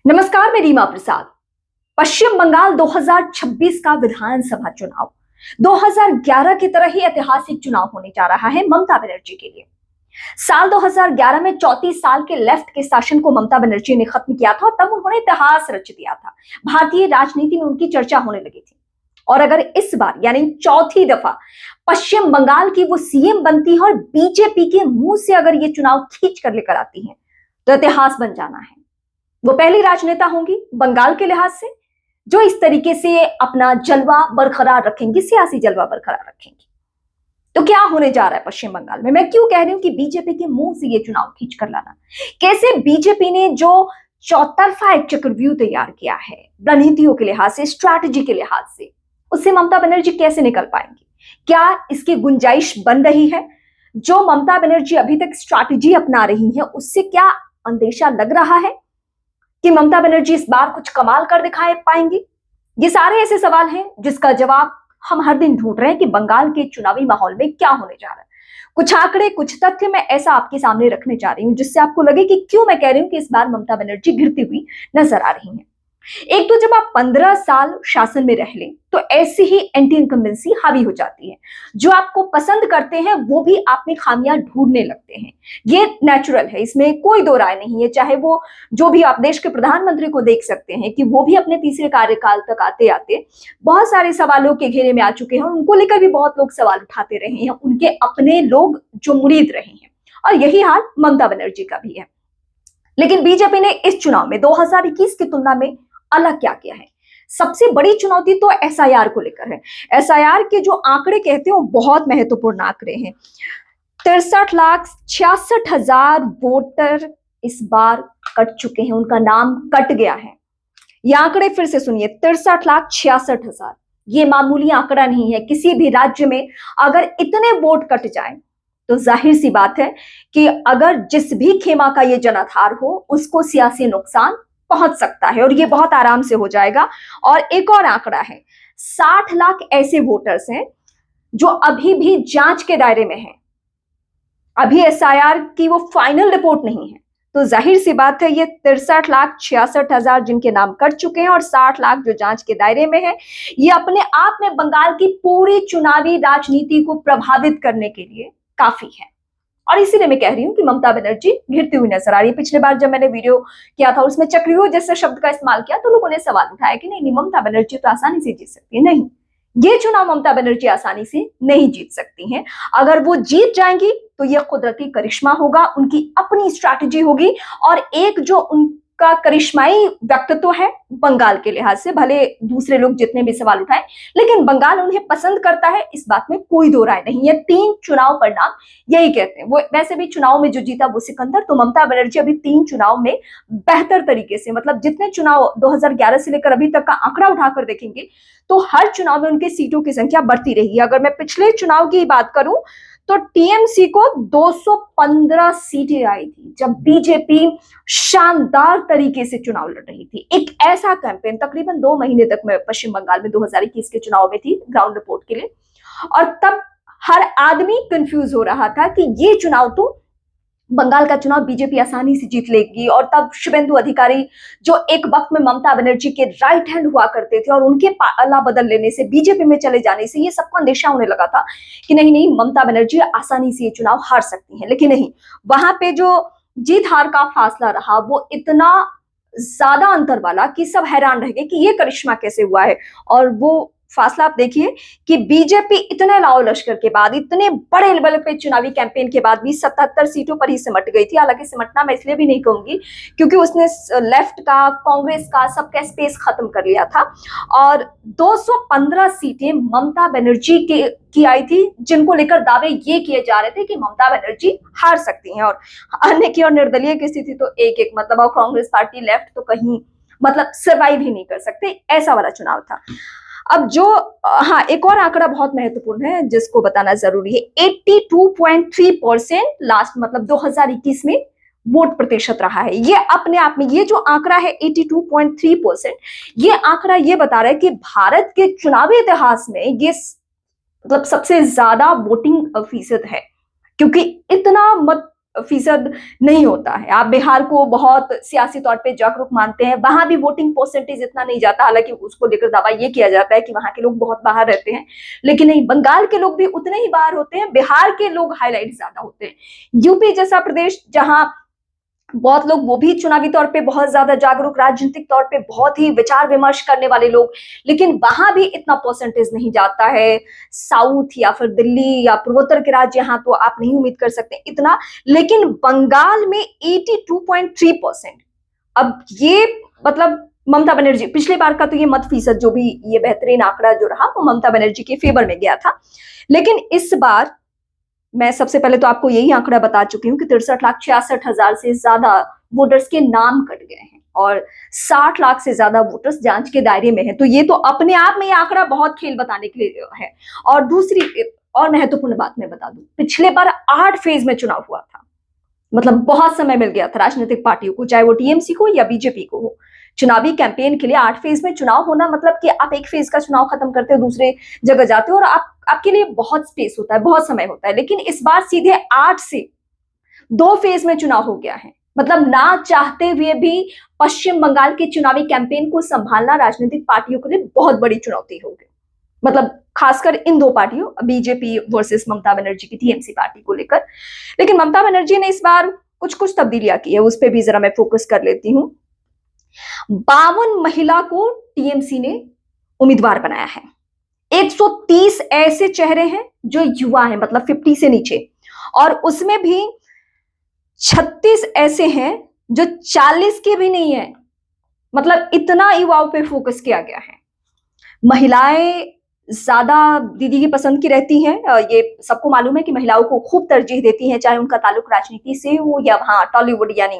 नमस्कार, मैं रीमा प्रसाद। पश्चिम बंगाल 2026 का विधानसभा चुनाव 2011 की तरह ही ऐतिहासिक चुनाव होने जा रहा है ममता बनर्जी के लिए। साल 2011 में 34 साल के लेफ्ट के शासन को ममता बनर्जी ने खत्म किया था और तब उन्होंने इतिहास रच दिया था। भारतीय राजनीति में उनकी चर्चा होने लगी थी। और अगर इस बार यानी चौथी दफा पश्चिम बंगाल की वो सीएम बनती है और बीजेपी के मुंह से अगर ये चुनाव खींच कर लेकर आती है तो इतिहास बन जाना है। वो पहली राजनेता होंगी बंगाल के लिहाज से जो इस तरीके से अपना जलवा बरकरार रखेंगी, सियासी जलवा बरकरार रखेंगी। तो क्या होने जा रहा है पश्चिम बंगाल में? मैं क्यों कह रही हूं कि बीजेपी के मुंह से ये चुनाव खींच कर लाना? कैसे बीजेपी ने जो चौतरफा एक चक्रव्यूह तैयार किया है रणनीतियों के लिहाज से, स्ट्रैटेजी के लिहाज से, उससे ममता बनर्जी कैसे निकल पाएंगी? क्या इसकी गुंजाइश बन रही है? जो ममता बनर्जी अभी तक स्ट्रैटेजी अपना रही है उससे क्या अंदेशा लग रहा है कि ममता बनर्जी इस बार कुछ कमाल कर दिखाए पाएंगी? ये सारे ऐसे सवाल हैं जिसका जवाब हम हर दिन ढूंढ रहे हैं कि बंगाल के चुनावी माहौल में क्या होने जा रहा है। कुछ आंकड़े, कुछ तथ्य मैं ऐसा आपके सामने रखने जा रही हूं जिससे आपको लगे कि क्यों मैं कह रही हूं कि इस बार ममता बनर्जी गिरती हुई नजर आ रही हैं। एक तो जब आप 15 साल शासन में रह लें तो ऐसी ही एंटी इनकम्बेंसी हावी हो जाती है। जो आपको पसंद करते हैं वो भी आप में खामियां ढूंढने लगते हैं। ये नेचुरल है, इसमें कोई दो राय नहीं है। चाहे वो जो भी आप देश के प्रधानमंत्री को देख सकते हैं कि वो भी अपने तीसरे कार्यकाल तक आते आते बहुत सारे सवालों के घेरे में आ चुके हैं और उनको लेकर भी बहुत लोग सवाल उठाते रहे हैं, उनके अपने लोग जो मुरीद रहे हैं। और यही हाल ममता बनर्जी का भी है। लेकिन बीजेपी ने इस चुनाव में 2021 की तुलना में अलग क्या किया है? सबसे बड़ी चुनौती तो एसआईआर को लेकर है। एसआईआर के जो आंकड़े कहते हैं वो बहुत महत्वपूर्ण आंकड़े हैं। 63,66,000 वोटर इस बार कट चुके हैं, उनका नाम कट गया है। ये आंकड़े फिर से सुनिए, 63,66,000। ये मामूली आंकड़ा नहीं है। किसी भी राज्य में अगर इतने वोट कट जाए तो जाहिर सी बात है कि अगर जिस भी खेमा का ये जनाधार हो उसको सियासी नुकसान पहुंच सकता है और ये बहुत आराम से हो जाएगा। और एक और आंकड़ा है, 60 लाख ऐसे वोटर्स हैं जो अभी भी जांच के दायरे में हैं। अभी एसआईआर की वो फाइनल रिपोर्ट नहीं है। तो जाहिर सी बात है ये 63,66,000 जिनके नाम कट चुके हैं और 60 लाख जो जांच के दायरे में है, ये अपने आप में बंगाल की पूरी चुनावी राजनीति को प्रभावित करने के लिए काफी है। और इसीलिए मैं कह रही हूं कि ममता बनर्जी गिरती हुई नजर आ रही है। पिछले बार जब मैंने वीडियो किया था उसमें चक्रव्यूह जैसे शब्द का इस्तेमाल किया तो लोगों ने सवाल उठाया कि नहीं, ममता बनर्जी तो आसानी से जीत सकती है। नहीं, ये चुनाव ममता बनर्जी आसानी से नहीं जीत सकती हैं। अगर वो जीत जाएंगी तो ये कुदरती करिश्मा होगा, उनकी अपनी स्ट्रैटेजी होगी और एक जो उनका करिश्माई व्यक्तित्व है बंगाल के लिहाज से, भले दूसरे लोग जितने भी सवाल उठाएं लेकिन बंगाल उन्हें पसंद करता है, इस बात में कोई दो राय नहीं है। 3 चुनाव परिणाम यही कहते हैं। वो वैसे भी चुनाव में जो जीता वो सिकंदर, तो ममता बनर्जी अभी 3 चुनाव में बेहतर तरीके से, मतलब जितने चुनाव 2011 से लेकर अभी तक का आंकड़ा उठाकर देखेंगे तो हर चुनाव में उनके सीटों की संख्या बढ़ती रही है। अगर मैं पिछले चुनाव की बात करूं तो टीएमसी को 215 सीटें आई थी जब बीजेपी शानदार तरीके से चुनाव लड़ रही थी। एक ऐसा कैंपेन तकरीबन 2 महीने तक मैं पश्चिम बंगाल में 2021 के चुनाव में थी ग्राउंड रिपोर्ट के लिए, और तब हर आदमी कंफ्यूज हो रहा था कि ये चुनाव तो बंगाल का चुनाव बीजेपी आसानी से जीत लेगी। और तब शुभेंदु अधिकारी जो एक वक्त में ममता बनर्जी के राइट हैंड हुआ करते थे और उनके पाला बदल लेने से, बीजेपी में चले जाने से ये सबको अंदेशा होने लगा था कि नहीं नहीं, ममता बनर्जी आसानी से ये चुनाव हार सकती हैं। लेकिन नहीं, वहां पे जो जीत हार का फासला रहा वो इतना ज्यादा अंतर वाला कि सब हैरान रह गए कि ये करिश्मा कैसे हुआ है। और वो फासला आप देखिए कि बीजेपी इतने लाओ लश्कर के बाद, इतने बड़े लेवल पे चुनावी कैंपेन के बाद भी 77 सीटों पर ही सिमट गई थी। हालांकि सिमटना मैं इसलिए भी नहीं कहूंगी क्योंकि उसने लेफ्ट का, कांग्रेस का, सबका स्पेस खत्म कर लिया था। और 215 सीटें ममता बनर्जी की आई थी जिनको लेकर दावे ये किए जा रहे थे कि ममता बनर्जी हार सकती हैं। और अन्य की और निर्दलीय की स्थिति तो एक एक, मतलब और कांग्रेस पार्टी, लेफ्ट तो कहीं मतलब सर्वाइव ही नहीं कर सकते, ऐसा वाला चुनाव था। अब जो हाँ, एक और आंकड़ा बहुत महत्वपूर्ण है जिसको बताना जरूरी है। 82.3% लास्ट मतलब 2021 में वोट प्रतिशत रहा है। ये अपने आप में, ये जो आंकड़ा है 82.3%, ये आंकड़ा ये बता रहा है कि भारत के चुनावी इतिहास में ये मतलब सबसे ज्यादा वोटिंग फीसद है। क्योंकि इतना मत फीसद नहीं होता है। आप बिहार को बहुत सियासी तौर पे जागरूक मानते हैं, वहां भी वोटिंग परसेंटेज इतना नहीं जाता, हालांकि उसको लेकर दावा ये किया जाता है कि वहां के लोग बहुत बाहर रहते हैं, लेकिन नहीं, बंगाल के लोग भी उतने ही बाहर होते हैं, बिहार के लोग हाईलाइट ज्यादा होते हैं। यूपी जैसा प्रदेश जहां बहुत लोग, वो भी चुनावी तौर पे बहुत ज्यादा जागरूक, राजनीतिक तौर पे बहुत ही विचार विमर्श करने वाले लोग, लेकिन वहां भी इतना परसेंटेज नहीं जाता है। साउथ या फिर दिल्ली या पूर्वोत्तर के राज्य, यहाँ तो आप नहीं उम्मीद कर सकते इतना, लेकिन बंगाल में 82.3%। अब ये मतलब ममता बनर्जी, पिछले बार का तो ये मत फीसद जो भी ये बेहतरीन आंकड़ा जो रहा वो ममता बनर्जी के फेवर में गया था, लेकिन इस बार मैं सबसे पहले तो आपको यही आंकड़ा बता चुकी हूँ कि 63,66,000 से ज्यादा वोटर्स के नाम कट गए हैं और 60 लाख से ज्यादा वोटर्स जांच के दायरे में हैं। तो ये तो अपने आप में ये आंकड़ा बहुत खेल बताने के लिए है। और दूसरी और महत्वपूर्ण बात मैं बता दूं, पिछले बार 8 फेज में चुनाव हुआ था, मतलब बहुत समय मिल गया था राजनीतिक पार्टियों को, चाहे वो टीएमसी को या बीजेपी को हो। चुनावी कैंपेन के लिए 8 फेज में चुनाव होना मतलब कि आप एक फेज का चुनाव खत्म करते हो, दूसरे जगह जाते हो और आपके लिए बहुत स्पेस होता है, बहुत समय होता है। लेकिन इस बार सीधे 8 से 2 फेज में चुनाव हो गया है, मतलब ना चाहते हुए भी पश्चिम बंगाल के चुनावी कैंपेन को संभालना राजनीतिक पार्टियों के लिए बहुत बड़ी चुनौती हो गई, मतलब खासकर इन दो पार्टियों, बीजेपी वर्सेस ममता बनर्जी की टीएमसी पार्टी को लेकर। लेकिन ममता बनर्जी ने इस बार कुछ कुछ तब्दीलियां की है, उस पर भी जरा मैं फोकस कर लेती हूँ। 52 महिला को टीएमसी ने उम्मीदवार बनाया है। 130 ऐसे चेहरे हैं जो युवा हैं, मतलब 50 से नीचे, और उसमें भी 36 ऐसे हैं जो 40 के भी नहीं है, मतलब इतना युवाओं पे फोकस किया गया है। महिलाएं ज्यादा दीदी की पसंद की रहती हैं, ये सबको मालूम है कि महिलाओं को खूब तरजीह देती हैं, चाहे उनका ताल्लुक राजनीति से हो या वहां टॉलीवुड यानी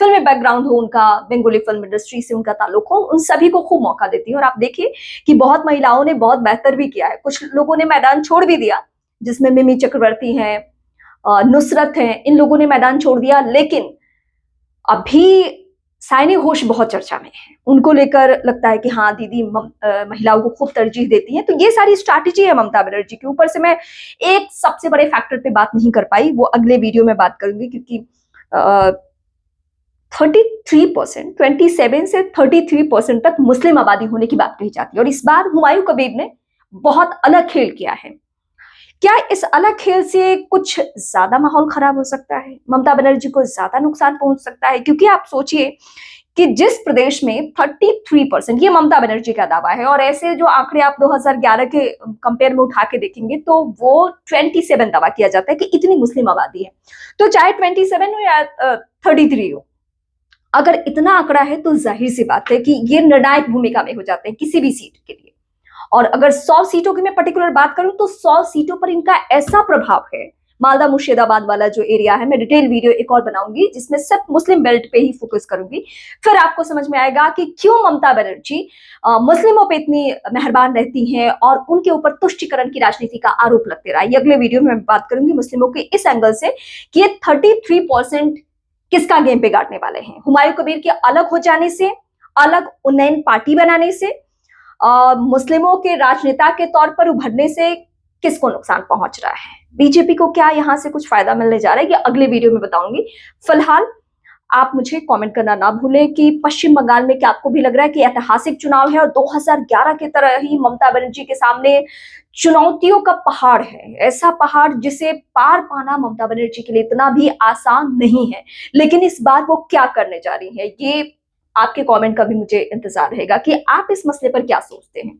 फिल्म बैकग्राउंड हो, उनका बंगाली फिल्म इंडस्ट्री से उनका ताल्लुक हो, उन सभी को खूब मौका देती है। और आप देखिए कि बहुत महिलाओं ने बहुत बेहतर भी किया है, कुछ लोगों ने मैदान छोड़ भी दिया, जिसमें मिमी चक्रवर्ती हैं, नुसरत हैं, इन लोगों ने मैदान छोड़ दिया, लेकिन अभी साइनी घोष बहुत चर्चा में है, उनको लेकर लगता है कि हाँ दीदी महिलाओं को खूब तरजीह देती हैं। तो ये सारी स्ट्रैटेजी है ममता बनर्जी के ऊपर से। मैं एक सबसे बड़े फैक्टर पे बात नहीं कर पाई, वो अगले वीडियो में बात करूंगी, क्योंकि 33%, 27 से 33% तक मुस्लिम आबादी होने की बात कही जाती है। और इस बार हुमायूं कबीर ने बहुत अलग खेल किया है। क्या इस अलग खेल से कुछ ज्यादा माहौल खराब हो सकता है, ममता बनर्जी को ज्यादा नुकसान पहुंच सकता है? क्योंकि आप सोचिए कि जिस प्रदेश में 33%, ये ममता बनर्जी का दावा है, और ऐसे जो आंकड़े आप 2011 के कंपेयर में उठा के देखेंगे तो वो 27 दावा किया जाता है कि इतनी मुस्लिम आबादी है। तो चाहे 27 हो या 33 हो, अगर इतना आंकड़ा है तो जाहिर सी बात है कि ये निर्णायक भूमिका में हो जाते हैं किसी भी सीट के लिए। और अगर 100 सीटों की मैं पर्टिकुलर बात करूं तो 100 सीटों पर इनका ऐसा प्रभाव है। मालदा मुर्शिदाबाद वाला जो एरिया है, मैं डिटेल वीडियो एक और बनाऊंगी जिसमें सिर्फ मुस्लिम बेल्ट पे ही फोकस करूंगी, फिर आपको समझ में आएगा कि क्यों ममता बनर्जी मुस्लिमों पे इतनी मेहरबान रहती हैं और उनके ऊपर तुष्टिकरण की राजनीति का आरोप लगते रहा। ये अगले वीडियो में मैं बात करूंगी मुस्लिमों के इस एंगल से कि ये 33% किसका गेम पे गाड़ने वाले हैं। हुमायूं कबीर के अलग हो जाने से, अलग उन्नयन पार्टी बनाने से, मुस्लिमों के राजनेता के तौर पर उभरने से किसको नुकसान पहुंच रहा है? बीजेपी को क्या यहां से कुछ फायदा मिलने जा रहा है, ये अगले वीडियो में बताऊंगी। फिलहाल आप मुझे कमेंट करना ना भूलें कि पश्चिम बंगाल में क्या आपको भी लग रहा है कि ऐतिहासिक चुनाव है और 2011 की तरह ही ममता बनर्जी के सामने चुनौतियों का पहाड़ है, ऐसा पहाड़ जिसे पार पाना ममता बनर्जी के लिए इतना भी आसान नहीं है। लेकिन इस बार वो क्या करने जा रही है, ये आपके कमेंट का भी मुझे इंतजार रहेगा कि आप इस मसले पर क्या सोचते हैं।